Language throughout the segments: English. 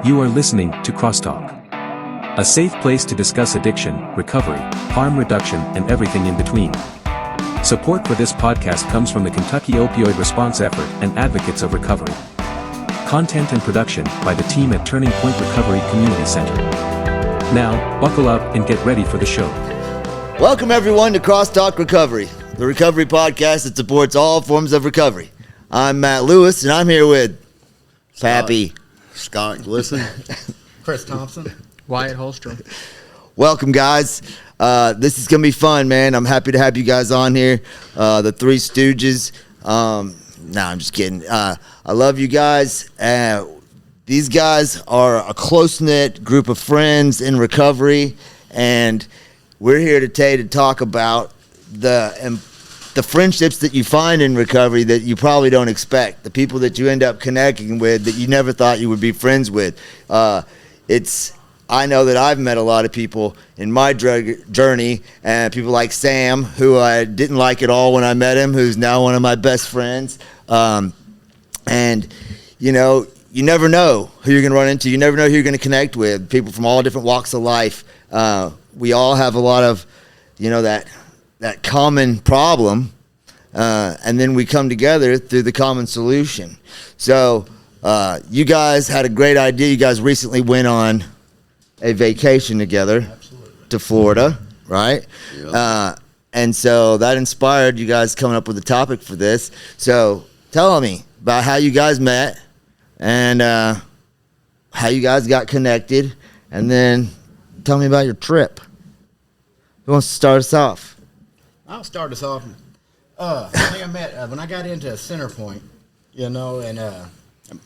You are listening to CrossTalk, a safe place to discuss addiction, recovery, harm reduction, and everything in between. Support for this podcast comes from the Kentucky Opioid Response Effort and Advocates of Recovery. Content and production by the team at Turning Point Recovery Community Center. Now, buckle up and get ready for the show. Welcome everyone to CrossTalk Recovery, the recovery podcast that supports all forms of recovery. I'm Matt Lewis, and I'm here with Pappy. Scott Glisson. Chris Thompson. Wyatt Holstrom. Welcome, guys. This is going to be fun, man. I'm happy to have you guys on here. The Three Stooges. I'm just kidding. I love you guys. These guys are a close-knit group of friends in recovery, and we're here today to talk about the friendships that you find in recovery that you probably don't expect, the people that you end up connecting with that you never thought you would be friends with. I know that I've met a lot of people in my drug journey, and people like Sam, who I didn't like at all when I met him, who's now one of my best friends. And, you know, you never know who you're going to run into. You never know who you're going to connect with, people from all different walks of life. We all have a lot of, that common problem, and then we come together through the common solution. So you guys had a great idea. You guys recently went on a vacation together. Absolutely. To Florida, right? Yep. And so that inspired you guys coming up with a topic for this. So tell me about how you guys met and how you guys got connected, and then tell me about your trip. Who wants to start us off? I'll start us off. I think I met when I got into Center Point, and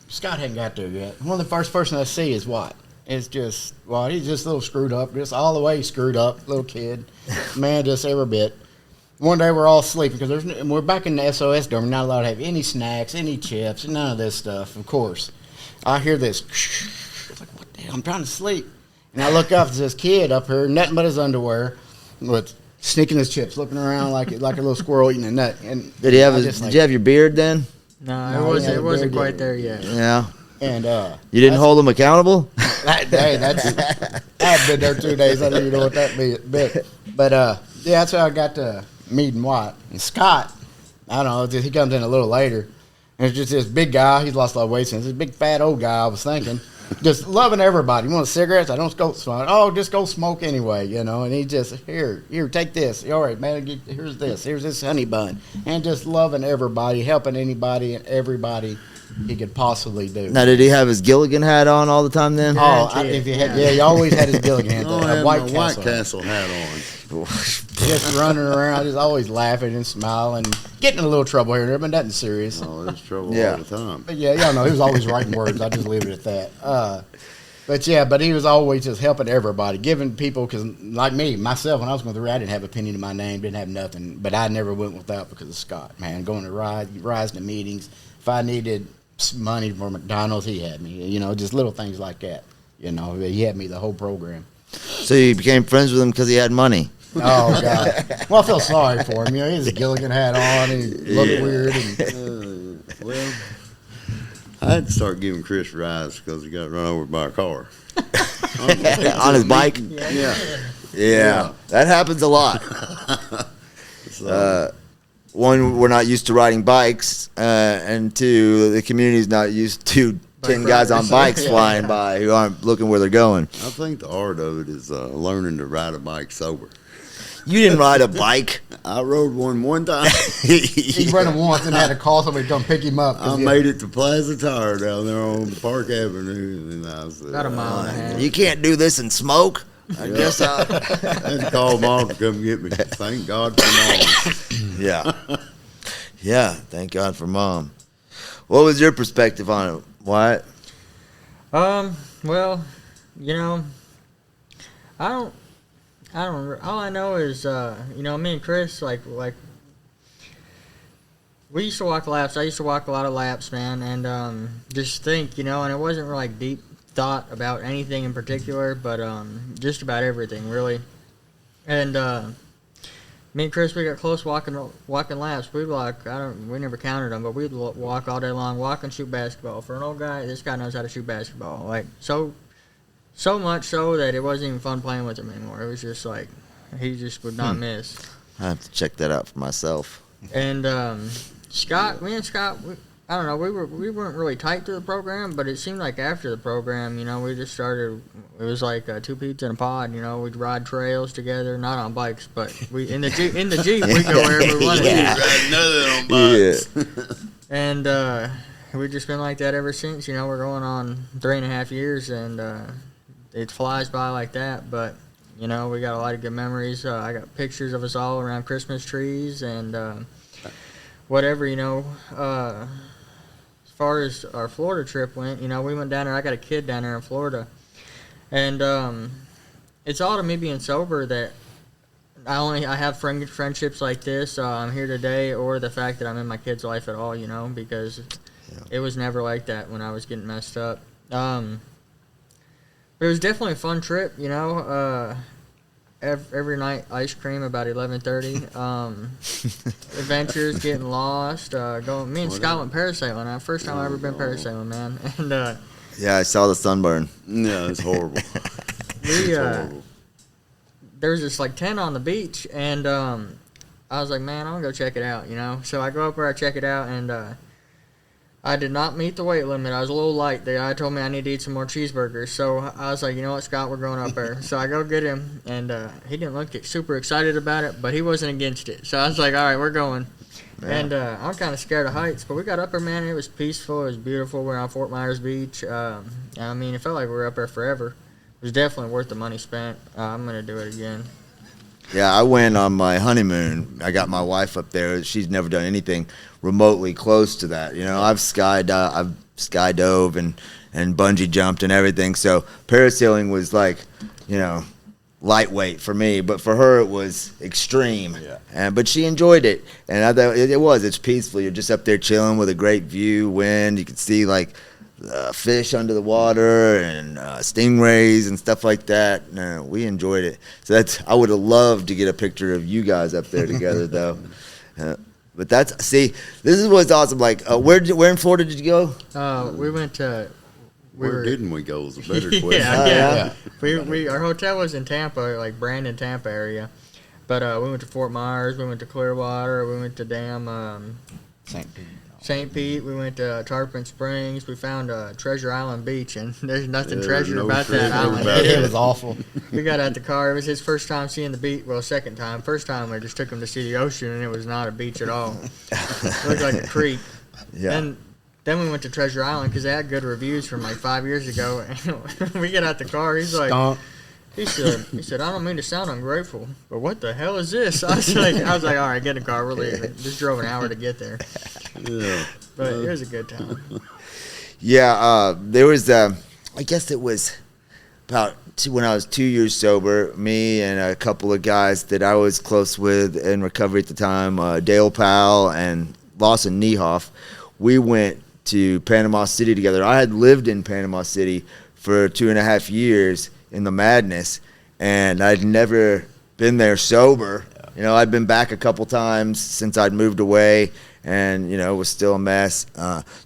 Scott hadn't got there yet. One of the first person I see is Watt. It's just, he's just a little screwed up, just all the way screwed up, little kid, man, just every bit. One day we're all sleeping because we're back in the SOS dorm. We're not allowed to have any snacks, any chips, none of this stuff. Of course, I hear this. It's like, what the hell? I'm trying to sleep, and I look up. There's this kid up here, nothing but his underwear, with sneaking his chips, looking around like a little squirrel eating a nut. And did you have your beard then? No, it wasn't quite there yet. Yeah. And you didn't hold him accountable? I've been there 2 days. I don't even know what that meant. But that's how I got to meeting Watt. And Scott, I don't know, he comes in a little later. And it's just this big guy. He's lost a lot of weight since. This big fat old guy, I was thinking. Just loving everybody. You want cigarettes? I don't go smoke. Oh, just go smoke anyway, And he just, here, take this. All right, man, here's this honey bun. And just loving everybody, helping anybody and everybody he could possibly do. Now, did he have his Gilligan hat on all the time then? He always had his Gilligan hat on. White Castle hat on. Just running around, just always laughing and smiling, getting in a little trouble here and there, but nothing serious. Oh, there's trouble all the time. But he was always writing words. I just leave it at that. But he was always just helping everybody, giving people, because like myself, when I was going through, I didn't have a penny to my name, didn't have nothing, but I never went without because of Scott, man. Going to rides to meetings. If I needed money for McDonald's, he had me, just little things like that. He had me the whole program. So you became friends with him because he had money? Oh, God. Well, I feel sorry for him. He has a Gilligan hat on, and he looked weird. Well, I had to start giving Chris rides because he got run over by a car. On his bike? Yeah. That happens a lot. One, we're not used to riding bikes, and two, the community's not used to 10 guys on bikes flying by who aren't looking where they're going. I think the art of it is learning to ride a bike sober. You didn't ride a bike? I rode one time. He ran him once and had to call somebody to come pick him up. I made it to Plaza Tire down there on Park Avenue. And I was about a mile and a half. You can't do this and smoke? I guess I had to call Mom to come get me. Thank God for Mom. Yeah, thank God for Mom. What was your perspective on it, Wyatt? Well, I don't. All I know is, me and Chris, like we used to walk laps. I used to walk a lot of laps, man, and just think, and it wasn't really like deep thought about anything in particular, but just about everything, really. And Me and Chris, we got close walking laps. We'd we never counted them, but we'd walk all day long, walk and shoot basketball. For an old guy, this guy knows how to shoot basketball. Like, so much so that it wasn't even fun playing with him anymore. It was just like, he just would not miss. I have to check that out for myself. And Scott, I don't know, we weren't really tight to the program, but it seemed like after the program, we just started. It was like two peeps in a pod. We'd ride trails together, not on bikes, but we in the Jeep we go wherever we wanted to. Ride nothing on bikes. And we've just been like that ever since. We're going on 3.5 years, and it flies by like that. But we got a lot of good memories. I got pictures of us all around Christmas trees and whatever. As far as our Florida trip went, we went down there. I got a kid down there in Florida, and it's all to me being sober that I have friendships like this. I'm here today, or the fact that I'm in my kid's life at all, because it was never like that when I was getting messed up. But it was definitely a fun trip, Every night, ice cream about 11:30. Adventures, getting lost. Me and Scott went parasailing. First time I ever been parasailing, man. And Yeah, I saw the sunburn. Yeah, it's horrible. There was this like tent on the beach, and I was like, man, I'm gonna go check it out, So I go up there, I check it out, and I did not meet the weight limit. I was a little light. The guy told me I need to eat some more cheeseburgers. So I was like, you know what, Scott, we're going up there. So I go get him, and he didn't look super excited about it, but he wasn't against it. So I was like, all right, we're going. Yeah. And I'm kind of scared of heights, but we got up there, man. It was peaceful. It was beautiful. We're on Fort Myers Beach. It felt like we were up there forever. It was definitely worth the money spent. I'm going to do it again. Yeah, I went on my honeymoon. I got my wife up there. She's never done anything remotely close to that. I've skydove and bungee jumped and everything. So parasailing was like, lightweight for me, but for her it was extreme. Yeah. But she enjoyed it, and I thought it's peaceful. You're just up there chilling with a great view, wind. You can see like fish under the water and stingrays and stuff like that. No, we enjoyed it. So I would have loved to get a picture of you guys up there together, though. But this is what's awesome. Like, where in Florida did you go? We went to. Where didn't we go is a better question. Yeah. Our hotel was in Tampa, like Brandon, Tampa area. But we went to Fort Myers. We went to Clearwater. We went to St. Pete. We went to Tarpon Springs. We found Treasure Island Beach, and there's nothing treasured about that island. It was awful. We got out the car. It was his first time seeing the beach. Well, second time. First time we just took him to see the ocean, and it was not a beach at all. It looked like a creek. Yeah. And then we went to Treasure Island because they had good reviews from like 5 years ago. And we get out the car. He's like, he said, I don't mean to sound ungrateful, but what the hell is this? I was like, all right, get in the car. We're leaving. Just drove an hour to get there. Yeah. But it was a good time. Yeah, there was, I guess it was about when I was 2 years sober, me and a couple of guys that I was close with in recovery at the time, Dale Powell and Lawson Niehoff, we went to Panama City together. I had lived in Panama City for 2.5 years in the madness, and I'd never been there sober. I'd been back a couple times since I'd moved away, and it was still a mess.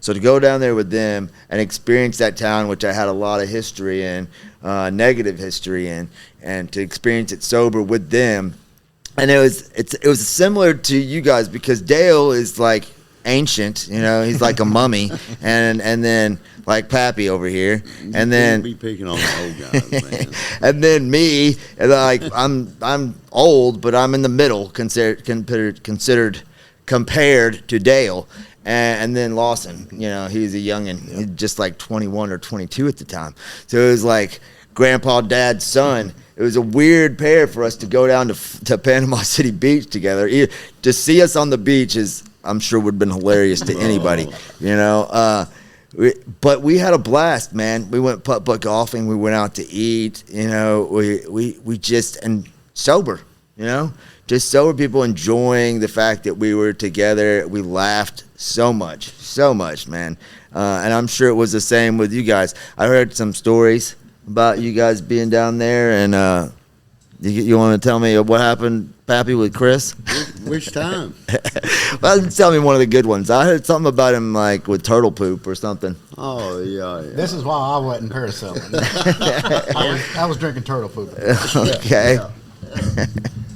So to go down there with them and experience that town, which I had a lot of history in, negative history in, and to experience it sober with them, and it was similar to you guys because Dale is like ancient, he's like a mummy, and then like Pappy over here, and then be picking on the old guys, man. And then me, and like I'm old, but I'm in the middle, considered compared to Dale, and then Lawson, he's a youngin', he's just like 21 or 22 at the time, so it was like Grandpa, Dad's son. It was a weird pair for us to go down to Panama City Beach together. To see us on the beach is, I'm sure, would have been hilarious to anybody, but we had a blast, man. We went putt-putt golfing. We went out to eat, we just, and sober, just sober people enjoying the fact that we were together. We laughed so much, man. And I'm sure it was the same with you guys. I heard some stories about you guys being down there and You want to tell me what happened, Pappy, with Chris? Which time? Well, tell me one of the good ones. I heard something about him like with turtle poop or something. Oh, yeah. This is why I wasn't parasailing. I was drinking turtle poop. Okay.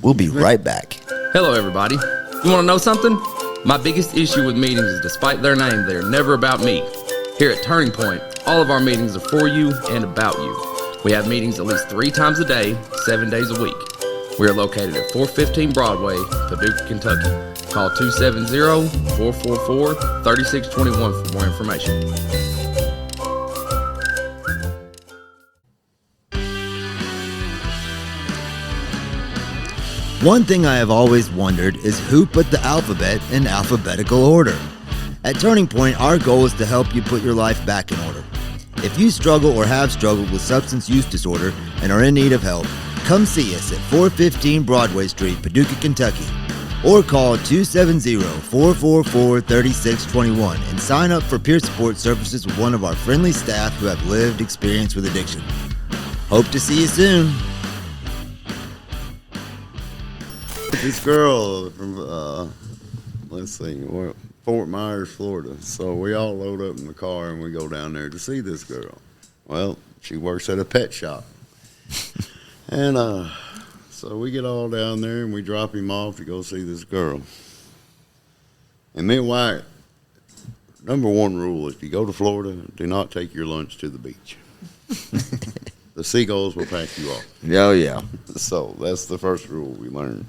We'll be right back. Hello, everybody. You want to know something? My biggest issue with meetings is despite their name, they are never about me. Here at Turning Point, all of our meetings are for you and about you. We have meetings at least 3 times a day, 7 days a week. We are located at 415 Broadway, Paducah, Kentucky. Call 270-444-3621 for more information. One thing I have always wondered is who put the alphabet in alphabetical order. At Turning Point, our goal is to help you put your life back in order. If you struggle or have struggled with substance use disorder and are in need of help, come see us at 415 Broadway Street, Paducah, Kentucky, or call 270-444-3621 and sign up for peer support services with one of our friendly staff who have lived experience with addiction. Hope to see you soon. This girl from, Fort Myers, Florida. So we all load up in the car and we go down there to see this girl. Well, she works at a pet shop. And so we get all down there and we drop him off to go see this girl. And me and Wyatt, number one rule, if you go to Florida, do not take your lunch to the beach. The seagulls will pack you off. Oh, yeah. So that's the first rule we learned.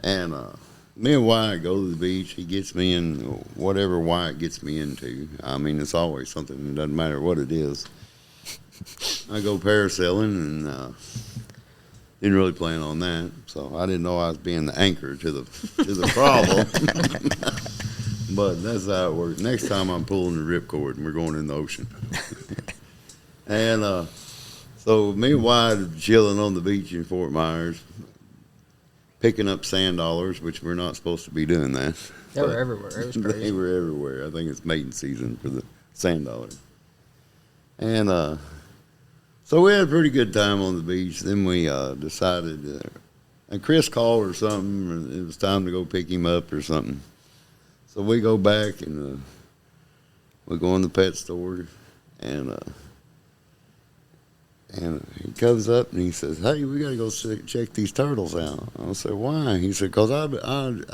And me and Wyatt go to the beach. He gets me in whatever Wyatt gets me into. I mean, it's always something. It doesn't matter what it is. I go parasailing and didn't really plan on that. So I didn't know I was being the anchor to the problem. But that's how it works. Next time I'm pulling the ripcord and we're going in the ocean. And so me and Wyatt are chilling on the beach in Fort Myers, picking up sand dollars, which we're not supposed to be doing that. They were everywhere. It was crazy. They were everywhere. I think it's mating season for the sand dollar. And so we had a pretty good time on the beach. Then we decided, and Chris called or something, or it was time to go pick him up or something. So we go back and we go in the pet store, and he comes up and he says, "Hey, we got to go check these turtles out." I said, "Why?" He said, "Because I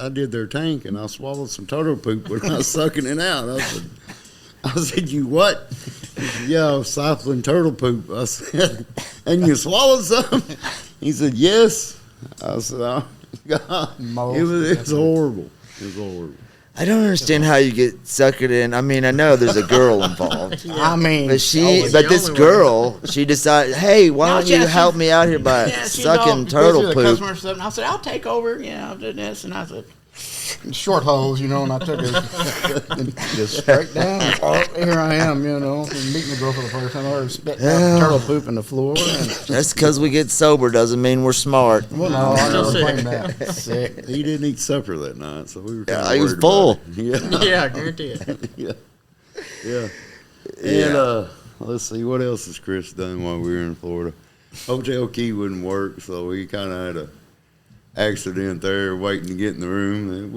did their tank and I swallowed some turtle poop when I was sucking it out." I said, "You what?" He said, "Yeah, I was siphoning turtle poop." I said, "And you swallowed some?" He said, "Yes." I said, "Oh, God." It was horrible. It was horrible. I don't understand how you get suckered in. I mean, I know there's a girl involved. I mean, But this girl, she decided, "Hey, why don't you help me out here by sucking turtle poop?" And I said, "I'll take over, I'll do this." And I said, short holes, and I took it just straight down. Here I am, meeting the girl for the first time. I already spit turtle poop in the floor. And That's because we get sober doesn't mean we're smart. well, no, I never claimed that. Sick. He didn't eat supper that night, so we were kind of He was full. Yeah. Yeah, I guarantee it. Yeah. And let's see, what else has Chris done while we were in Florida? Hotel key wouldn't work, so we kind of had a accident there waiting to get in the room,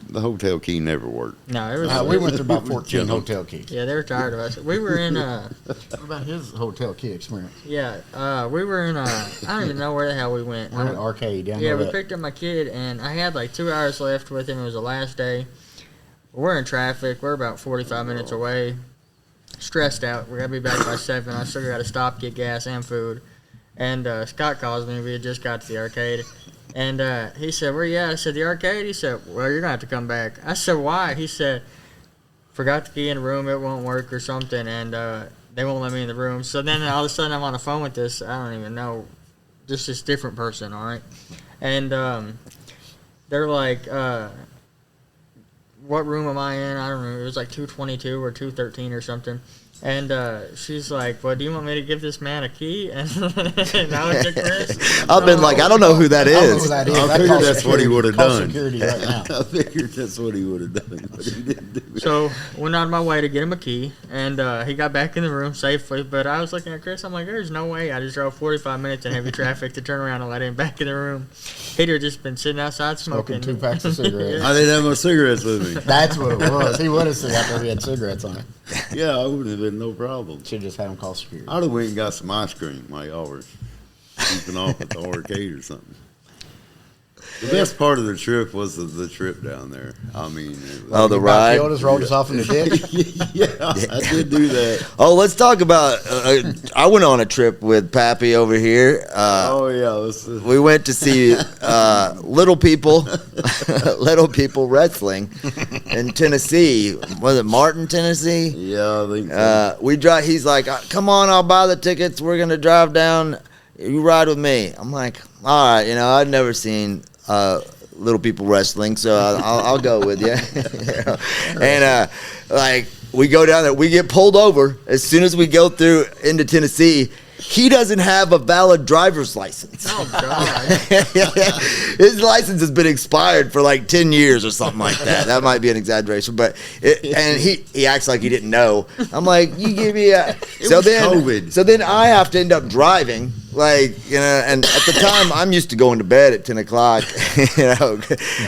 the hotel key never worked. No, it was. We went through about 14 hotel keys. Yeah, they were tired of us. We were in. What about his hotel key experience? Yeah, we were in. I don't even know where the hell we went. We're in an arcade. Yeah, we picked up my kid, and I had like 2 hours left with him. It was the last day. We're in traffic. We're about 45 minutes away. Stressed out. We're gonna be back by 7. I still got to stop, get gas and food. And Scott calls me. We had just got to the arcade. And he said, "Where you at?" I said, "The arcade." He said, "Well, you're going to have to come back." I said, "Why?" He said, "Forgot the key in the room. It won't work or something, and they won't let me in the room." So then all of a sudden I'm on the phone with this, I don't even know, just this different person, all right? And they're like, "What room am I in?" I don't remember. It was like 222 or 213 or something. And she's like, well, do you want me to give this man a key? And I was like, Chris, I've been like, I don't know who that I don't know is. who that is. I figured that's what he would have Call done. security right now. I figured that's what he would have done, but he didn't do it. So went out of my way to get him a key, and he got back in the room safely. But I was looking at Chris. I'm like, there's no way. I just drove 45 minutes in heavy traffic to turn around and let him back in the room. He'd have just been sitting outside smoking. 2 packs of cigarettes. I didn't have my cigarettes with me. That's what it was. He would have said after we had cigarettes on it. Yeah, I wouldn't have been no problem. Should just have him call security. I'd have went and got some ice cream while y'all were keeping off at the arcade or something. The best part of the trip was the trip down there. I mean, it was, The ride. Killed us, rolled us off in the ditch. yeah, I did do that. Oh, let's talk about. I went on a trip with Pappy over here. Oh yeah, We went to see Little People Wrestling in Tennessee. Was it Martin, Tennessee? yeah. I think so. We drive. He's like, "Come on, I'll buy the tickets. We're gonna drive down. You ride with me." I'm like, "All right." I'd never seen Little People Wrestling, so I'll go with you. And like, we go down there. We get pulled over as soon as we go through into Tennessee. He doesn't have a valid driver's license. Oh, God. His license has been expired for like 10 years or something like that. That might be an exaggeration, but and he acts like he didn't know. I'm like, you give me a. COVID. So then I have to end up driving, like, and at the time I'm used to going to bed at 10 o'clock,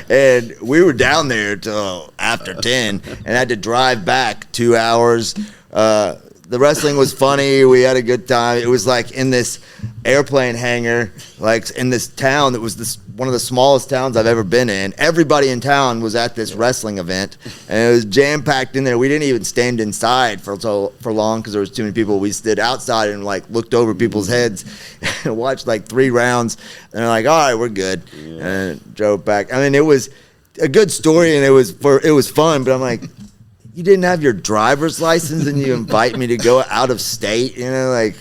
and we were down there till after 10, and I had to drive back 2 hours. The wrestling was funny. We had a good time. It was like in this airplane hangar, like in this town that was one of the smallest towns I've ever been in. Everybody in town was at this wrestling event, and it was jam-packed in there. We didn't even stand inside for long because there was too many people. We stood outside and like looked over people's heads and watched like 3 rounds. And they're like, all right, we're good. Yeah. And drove back. I mean, it was a good story, and it was fun, but I'm like, you didn't have your driver's license and you invite me to go out of state, like,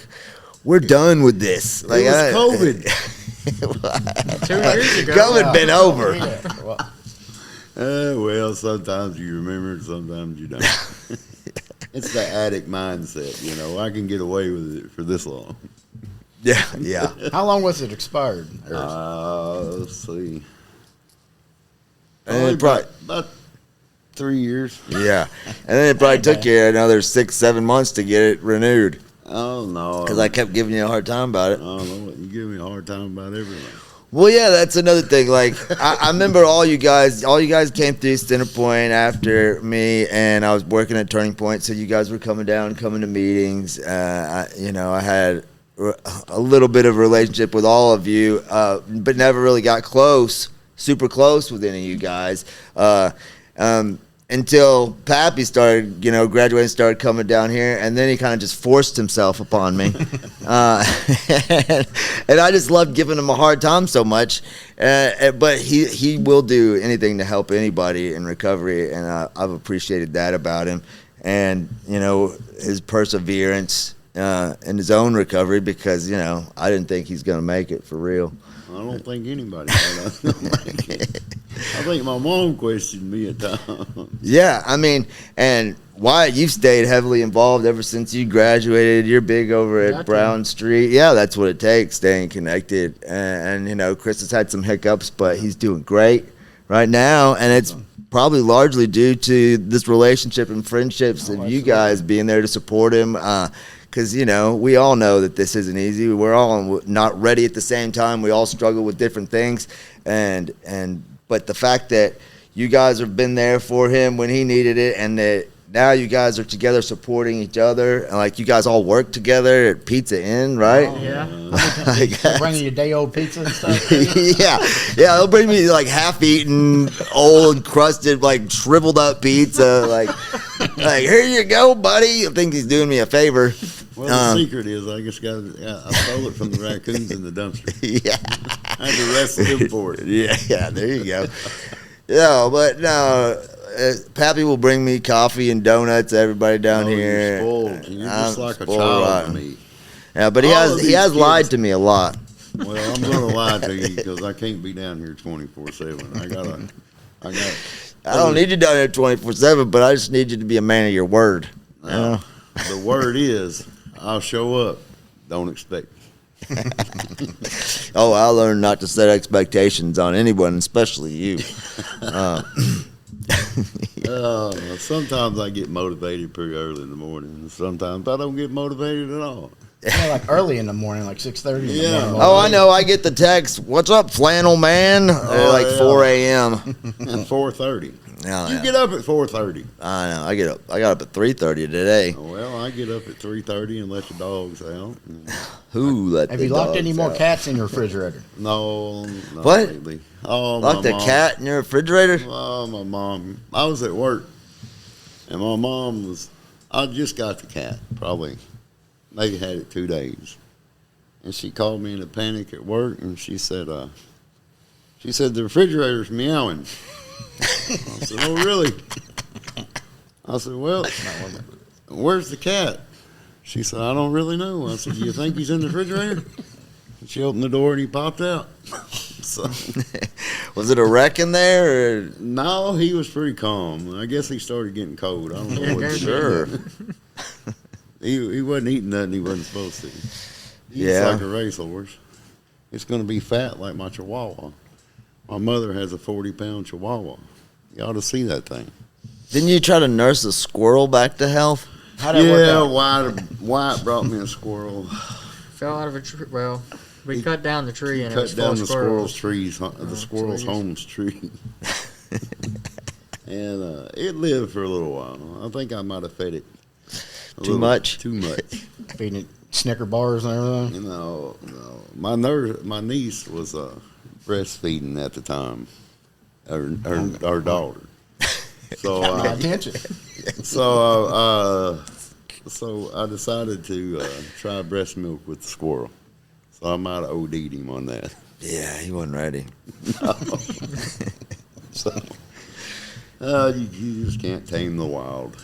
we're done with this. Like, it was COVID. 2 years ago. COVID been over. Well, sometimes you remember it, sometimes you don't. It's the addict mindset, I can get away with it for this long. Yeah. How long was it expired? Let's see. About 3 years. Yeah. And then it probably took you another 6-7 months to get it renewed. Oh, no. Because I kept giving you a hard time about it. Oh, no, you give me a hard time about everything. Well, yeah, that's another thing. Like, I remember all you guys came through Center Point after me, and I was working at Turning Point, so you guys were coming to meetings. I had a little bit of a relationship with all of you, but never really got super close with any of you guys. Until Pappy started, graduating, started coming down here, and then he kind of just forced himself upon me. And I just loved giving him a hard time so much. But he will do anything to help anybody in recovery, and I've appreciated that about him. And, his perseverance in his own recovery, because, I didn't think he's going to make it for real. I don't think anybody thought I was going to make it. I think my mom questioned me at times. Yeah, I mean, and Wyatt, you've stayed heavily involved ever since you graduated. You're big over at Brown Street. Yeah, that's what it takes, staying connected. And Chris has had some hiccups, but he's doing great right now. And it's probably largely due to this relationship and friendships of you guys being there to support him. Because, we all know that this isn't easy. We're all not ready at the same time. We all struggle with different things. But the fact that you guys have been there for him when he needed it, and that now you guys are together supporting each other, and like you guys all work together at Pizza Inn, right? Oh, yeah. Bringing you day-old pizza and stuff. yeah, they'll bring me like half-eaten, old, crusted, like shriveled up pizza. Like here you go, buddy. I think he's doing me a favor. Well, the secret is I stole it from the raccoons in the dumpster. Yeah. I had to wrestle them for it. Yeah, there you go. Yeah, but no, Pappy will bring me coffee and donuts. Everybody down here. You're spoiled. You're just like a child rotten. to me. Yeah, but he has lied to me a lot. Well, I'm going to lie to you because I can't be down here 24/7. I don't need you down here 24/7, but I just need you to be a man of your word. The word is, I'll show up. Don't expect. Oh, I learned not to set expectations on anyone, especially you. Sometimes I get motivated pretty early in the morning. And sometimes I don't get motivated at all. Yeah, like early in the morning, like 6:30 in the Yeah. morning. Oh, I know. I get the text. What's up, flannel man? Like yeah. 4 a.m. At 4:30. Oh, You yeah. get up at 4:30. I know. I get up. I got up at 3:30 today. Well, I get up at 3:30 and let the dogs out. Who let Have the you locked dogs any more out? cats in your refrigerator? No, not What? lately. Oh, Locked my a mom. cat in your refrigerator? Oh, my mom. I was at work, and my mom was. I just got the cat. Probably, maybe had it 2 days, and she called me in a panic at work, and she said, the refrigerator's meowing. I said, oh, really? I said, well, where's the cat? She said, I don't really know. I said, do you think he's in the refrigerator? And she opened the door and he popped out. So, Was it a wreck in there? Or? no, he was pretty calm. I guess he started getting cold. I don't know what to do. Sure. He wasn't eating nothing he wasn't supposed to. He's Yeah. like a racehorse. It's going to be fat like my Chihuahua. My mother has a 40-pound Chihuahua. You ought to see that thing. Didn't you try to nurse a squirrel back to health? How'd that work Yeah, out? Wyatt brought me a squirrel. Fell out of a tree. Well, we cut down the tree and it Cut was full down of the squirrels. the squirrel's sweet. home's tree. And it lived for a little while. I think I might have fed it Too much? Too much. Feeding it Snicker bars and everything? No. My niece was breastfeeding at the time. Our daughter. So Got my attention. so I decided to try breast milk with the squirrel. So I might have OD'd him on that. Yeah, he wasn't ready. So you just can't tame the wild.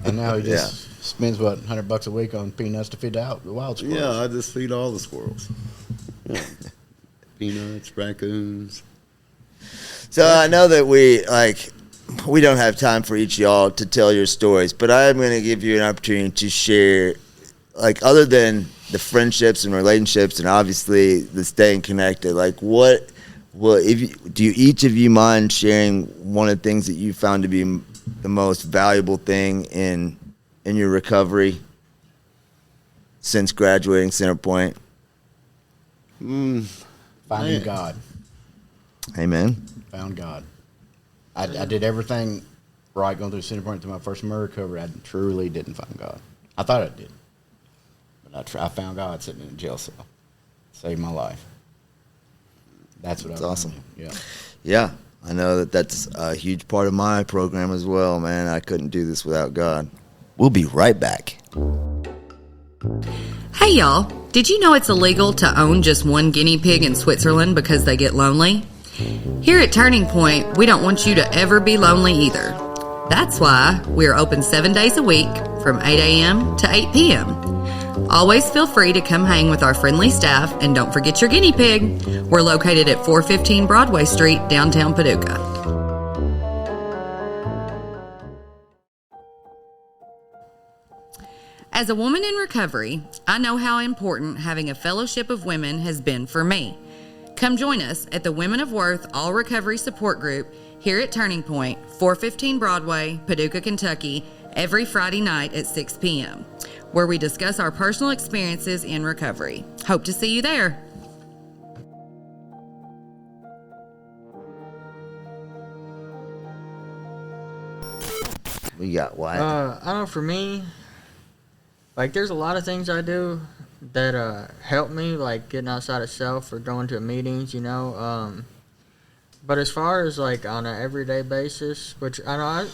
And now he just spends, what, $100 a week on peanuts to feed the wild squirrels? Yeah, I just feed all the squirrels. Yeah. Peanuts, raccoons. So I know that we don't have time for each of y'all to tell your stories, but I'm going to give you an opportunity to share, other than the friendships and relationships and obviously the staying connected, do each of you mind sharing one of the things that you found to be the most valuable thing in your recovery since graduating Centerpoint? Finding God. Amen. Found God. I did everything right going through Centerpoint to my first murder recovery. I truly didn't find God. I thought I did. But I found God sitting in a jail cell. Saved my life. That's what That's I awesome. Yeah. Yeah, I know that's a huge part of my program as well, man. I couldn't do this without God. We'll be right back. Hey y'all, did you know it's illegal to own just one guinea pig in Switzerland because they get lonely? Here at Turning Point, we don't want you to ever be lonely either. That's why we're open 7 days a week from 8 a.m. to 8 p.m. Always feel free to come hang with our friendly staff, and don't forget your guinea pig. We're located at 415 Broadway Street, downtown Paducah. As a woman in recovery, I know how important having a fellowship of women has been for me. Come join us at the Women of Worth All Recovery Support Group here at Turning Point, 415 Broadway, Paducah, Kentucky, every Friday night at 6 p.m., where we discuss our personal experiences in recovery. Hope to see you there. We got what? I don't know, for me, there's a lot of things I do that help me, like getting outside of self or going to meetings, but as far as on an everyday basis, which I know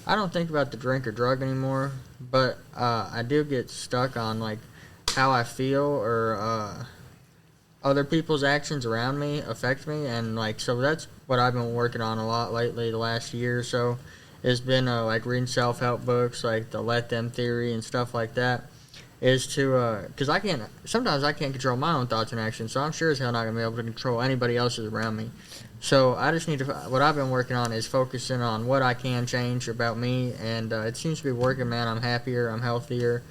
I don't think about the drink or drug anymore, but I do get stuck on how I feel or other people's actions around me affect me, and so that's what I've been working on a lot lately, the last year or so. It's been reading self-help books like the Let Them theory and stuff like that. is to, because sometimes I can't control my own thoughts and actions, so I'm sure as hell not going to be able to control anybody else's around me. So I just need to, what I've been working on is focusing on what I can change about me, and it seems to be working, man. I'm happier, I'm healthier,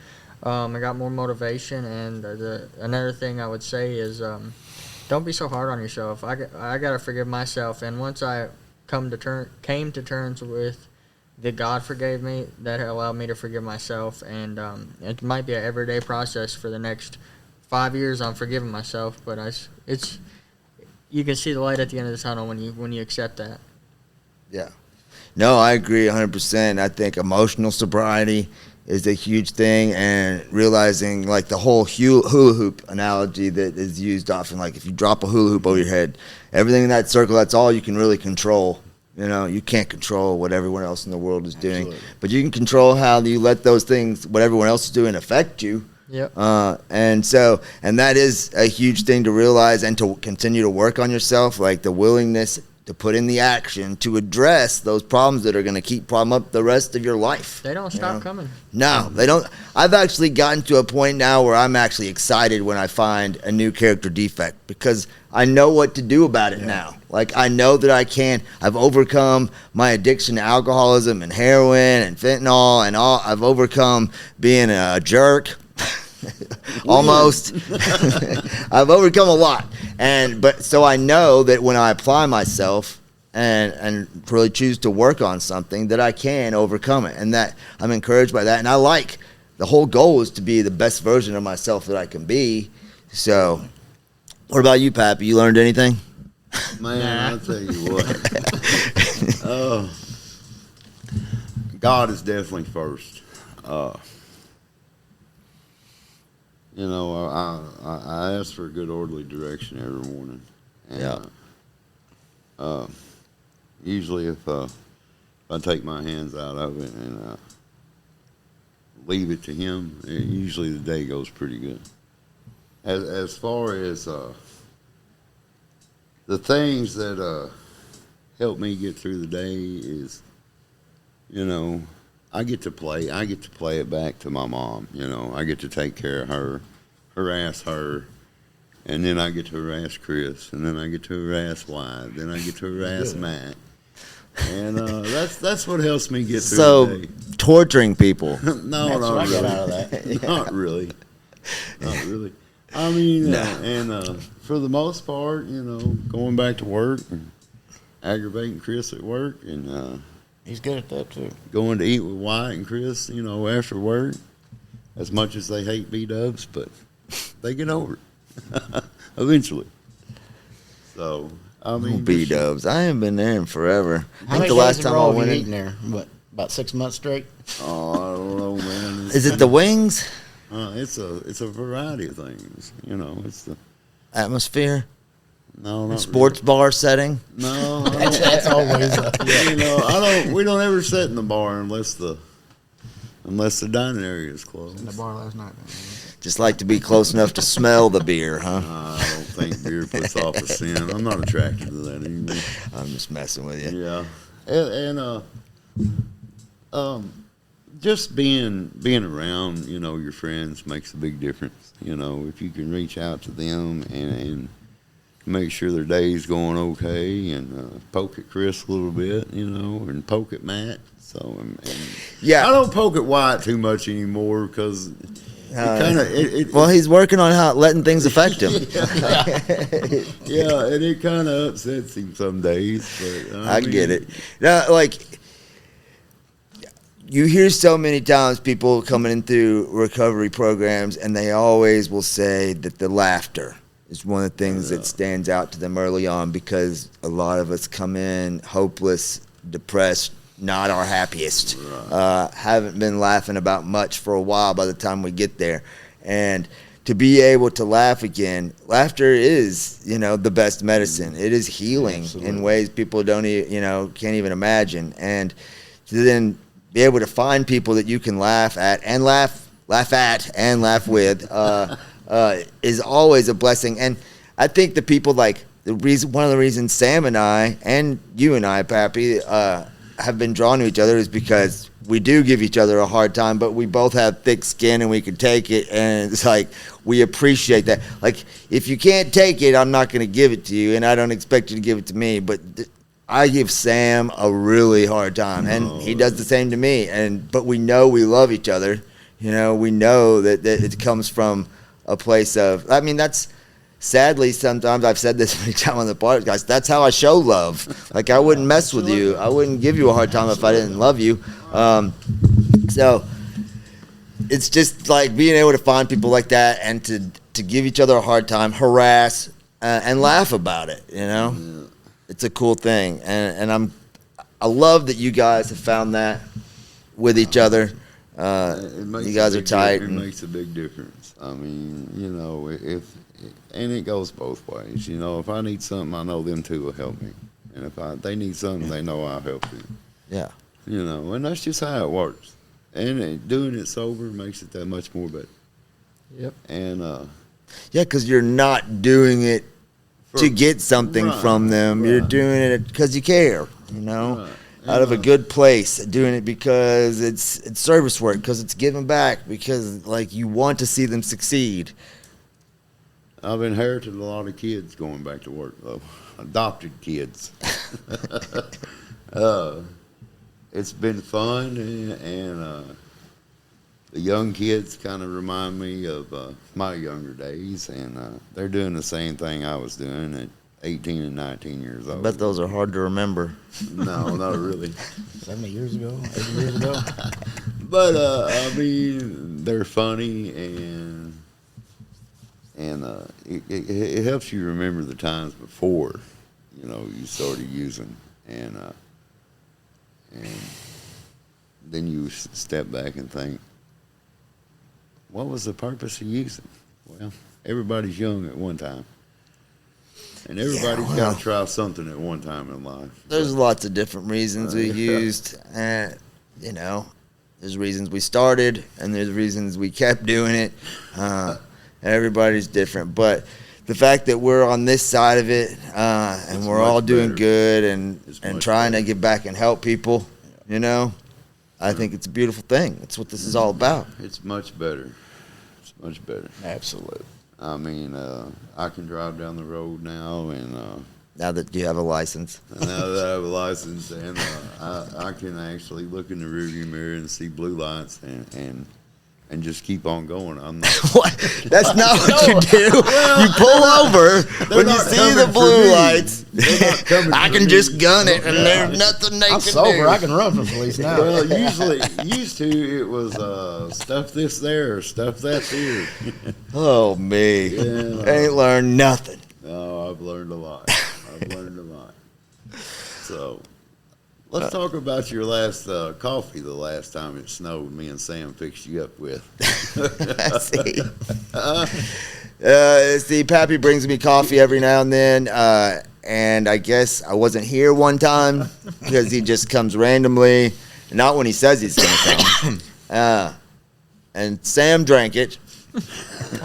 I got more motivation, and another thing I would say is don't be so hard on yourself. I got to forgive myself, and once I came to terms with that God forgave me, that allowed me to forgive myself, and it might be an everyday process for the next 5 years. I'm forgiving myself, but it's you can see the light at the end of the tunnel when you accept that. Yeah. No, I agree 100%. I think emotional sobriety is a huge thing, and realizing like the whole hula hoop analogy that is used often, like if you drop a hula hoop over your head, everything in that circle, that's all you can really control. You know, you can't control what everyone else in the world is doing. Absolutely. But you can control how you let those things, what everyone else is doing, affect you. Yep. And that is a huge thing to realize and to continue to work on yourself, like the willingness to put in the action to address those problems that are going to keep problem up the rest of your life. They don't stop coming. No, they don't. I've actually gotten to a point now where I'm actually excited when I find a new character defect, because I know what to do about it now. Like, I know that I've overcome my addiction to alcoholism and heroin and fentanyl and all. I've overcome being a jerk. Almost. I've overcome a lot. So I know that when I apply myself and really choose to work on something, that I can overcome it, and that I'm encouraged by that. And the whole goal is to be the best version of myself that I can be. So what about you, Pappy? You learned anything? Man, I'll tell you what. God is definitely first. You know, I ask for a good orderly direction every morning. And, usually if I take my hands out of it and leave it to Him, usually the day goes pretty good. As far as the things that help me get through the day is, you know, I get to play it back to my mom. You know, I get to take care of her, harass her, and then I get to harass Chris, and then I get to harass Wyatt, then I get to harass Matt. And that's what helps me get through the day. Torturing people. No, not really. Out of that. Not really. Not really. I mean, for the most part, you know, going back to work and aggravating Chris at work, and He's good at that too. going to eat with Wyatt and Chris, you know, after work, as much as they hate B-dubs, but they get over it eventually. So, I mean, B-dubs. I haven't been there in forever. How I think many the last days in a time I row have went you in. eaten there? What, about 6 months straight? Oh, I don't know, man. Is it the wings? It's a variety of things. You know, it's the Atmosphere? no, not Sports bar setting? Really. No, That's always you know, we don't ever sit in the bar unless the dining area is closed. in the bar last night. Just like to be close enough to smell the beer, huh? I don't think beer puts off a sin. I'm not attracted to that anymore. I'm just messing with you. Yeah, and just being around, you know, your friends makes a big difference. You know, if you can reach out to them and make sure their day's going okay, and poke at Chris a little bit, you know, and poke at Matt. So, and Yeah. I don't poke at Wyatt too much anymore because Well, he's working on letting things affect him. yeah, and it kind of upsets him some days. But I get it. Now, like, you hear so many times people coming in through recovery programs, and they always will say that the laughter is one of the things that stands out to them early on, because a lot of us come in hopeless, depressed, not our happiest, haven't been laughing about much for a while by the time we get there. And to be able to laugh again, laughter is, you know, the best medicine. It is healing in ways people don't, can't even imagine. And to then be able to find people that you can laugh at and laugh with is always a blessing. And I think the people, like, one of the reasons Sam and I, and you and I, Pappy, have been drawn to each other is because we do give each other a hard time, but we both have thick skin and we can take it. And it's like, we appreciate that. Like, if you can't take it, I'm not going to give it to you, and I don't expect you to give it to me. But I give Sam a really hard time, and he does the same to me. But we know we love each other. You know, we know that it comes from a place of, I mean, that's, sadly, sometimes I've said this many times on the podcast, that's how I show love. Like, I wouldn't mess with you. I wouldn't give you a hard time if I didn't love you. So it's just like being able to find people like that and to give each other a hard time, harass, and laugh about it, you know? Yeah. It's a cool thing. And I love that you guys have found that with each other. You guys are tight. It makes a big difference. I mean, you know, and it goes both ways. You know, if I need something, I know them two will help me. And if they need something, they know I'll help them. Yeah. You know, and that's just how it works. And doing it sober makes it that much more better. Yep. And yeah, because you're not doing it to get something from them. Right. You're doing it because you care, you know, out of a good place. Doing it because it's service work, because it's giving back, because, like, you want to see them succeed. I've inherited a lot of kids going back to work, though. Adopted kids. It's been fun, and the young kids kind of remind me of my younger days, and they're doing the same thing I was doing at 18 and 19 years old. I bet those are hard to remember. No, not really. 70 years ago, 80 years ago. But, I mean, they're funny, and it helps you remember the times before, you know, you started using, and then you step back and think, what was the purpose of using? Well, everybody's young at one time, and everybody's got to try something at one time in life. There's lots of different reasons we used, and you know, there's reasons we started, and there's reasons we kept doing it. Everybody's different, but the fact that we're on this side of it, and we're all doing good and trying to get back and help people, you know, I think it's a beautiful thing. That's what this is all about. It's much better. It's much better. Absolutely. I mean, I can drive down the road now, and now that you have a license. Now that I have a license, and I can actually look in the rearview mirror and see blue lights and just keep on going. I'm not. What? That's not what you do. You pull over when you see the blue lights. I can just gun it, and there's nothing they can do. I'm sober. I can run from police now. Well, used to it was stuff this there, stuff that here. Oh me, Yeah. Ain't learned nothing. No, I've learned a lot. So. Let's talk about your last coffee the last time it snowed me and Sam fixed you up with. See, Pappy brings me coffee every now and then, and I guess I wasn't here one time because he just comes randomly, not when he says he's going to come. And Sam drank it, I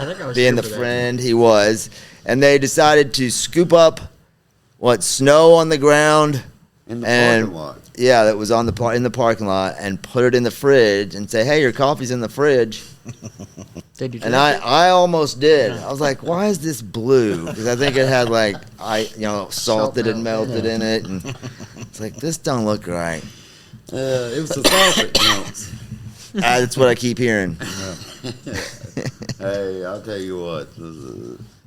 think I was being the friend he was, and they decided to scoop up snow on the ground. In the parking lot. Yeah, that was in the parking lot, and put it in the fridge and say, "Hey, your coffee's in the fridge." Did you? And I almost did. I was like, "Why is this blue?" Because I think it had salted and melted in it, and it's like, this don't look right. It was the salt that counts. That's what I keep hearing. Hey, I'll tell you what.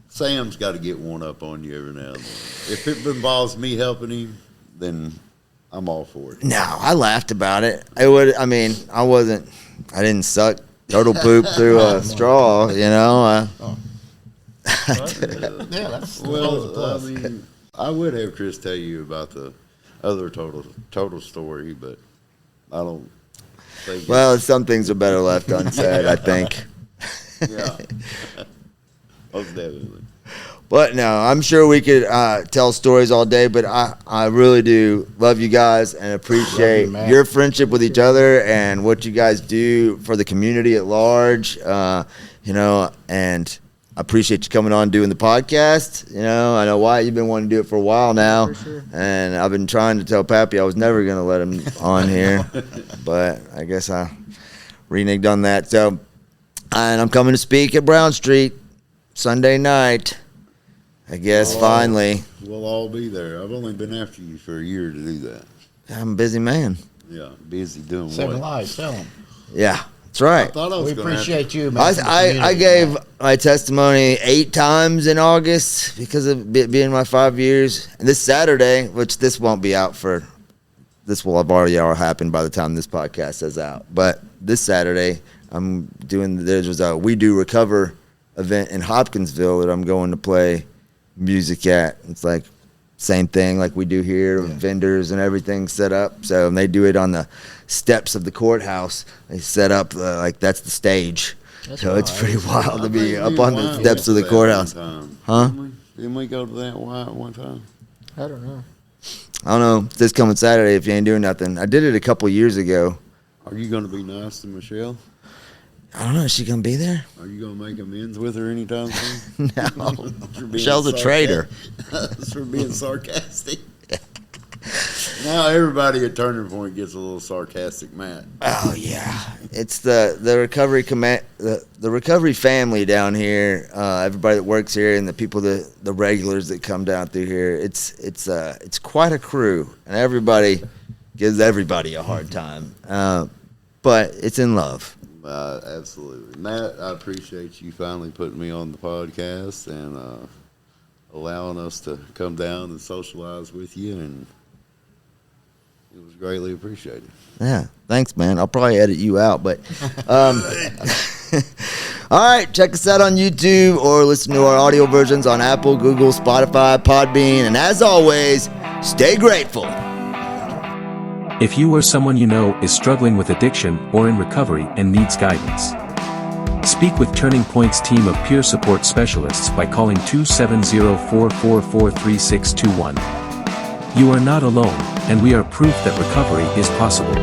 Sam's got to get one up on you every now and then. If it involves me helping him, then I'm all for it. No, I laughed about it. I didn't suck turtle poop through a straw, you know. That's well. I mean, I would have Chris tell you about the other total story, but I don't think. Well, some things are better left unsaid, I think. Yeah, most definitely. But no, I'm sure we could tell stories all day, but I really do love you guys and appreciate your friendship with each other and what you guys do for the community at large, you know, and appreciate you coming on doing the podcast. You know, I know Wyatt, you've been wanting to do it for a while now. For sure. And I've been trying to tell Pappy I was never going to let him on here. But I guess I reneged on that. So, and I'm coming to speak at Brown Street Sunday night. I guess finally. We'll all be there. I've only been after you for a year to do that. I'm a busy man. Yeah, busy doing Seven what? Lives, tell them. Yeah, that's right. I thought I was We gonna have appreciate you, man. I gave my testimony 8 times in August because of being my 5 years. And this Saturday, which this won't be out for, this will have already happened by the time this podcast is out. But this Saturday, there's a We Do Recover event in Hopkinsville that I'm going to play music at. It's like same thing like we do here, vendors and everything set up. So and they do it on the steps of the courthouse. They set up like that's the stage. So it's pretty wild to be up on the steps of the courthouse. Huh? Didn't we go to that one time? I don't know. I don't know. It's this coming Saturday if you ain't doing nothing. I did it a couple years ago. Are you going to be nice to Michelle? I don't know. Is she going to be there? Are you going to make amends with her anytime soon? No. Michelle's a traitor. That's for being sarcastic. Now everybody at Turning Point gets a little sarcastic, Matt. Oh yeah, it's the recovery the recovery family down here. Everybody that works here and the people the regulars that come down through here. It's quite a crew, and everybody gives everybody a hard time. But it's in love. Absolutely, Matt. I appreciate you finally putting me on the podcast and allowing us to come down and socialize with you, and it was greatly appreciated. Yeah, thanks, man. I'll probably edit you out, but all right, check us out on YouTube or listen to our audio versions on Apple, Google, Spotify, Podbean, and as always, stay grateful. If you or someone you know is struggling with addiction or in recovery and needs guidance, speak with Turning Point's team of peer support specialists by calling 270-444-3621. You are not alone, and we are proof that recovery is possible.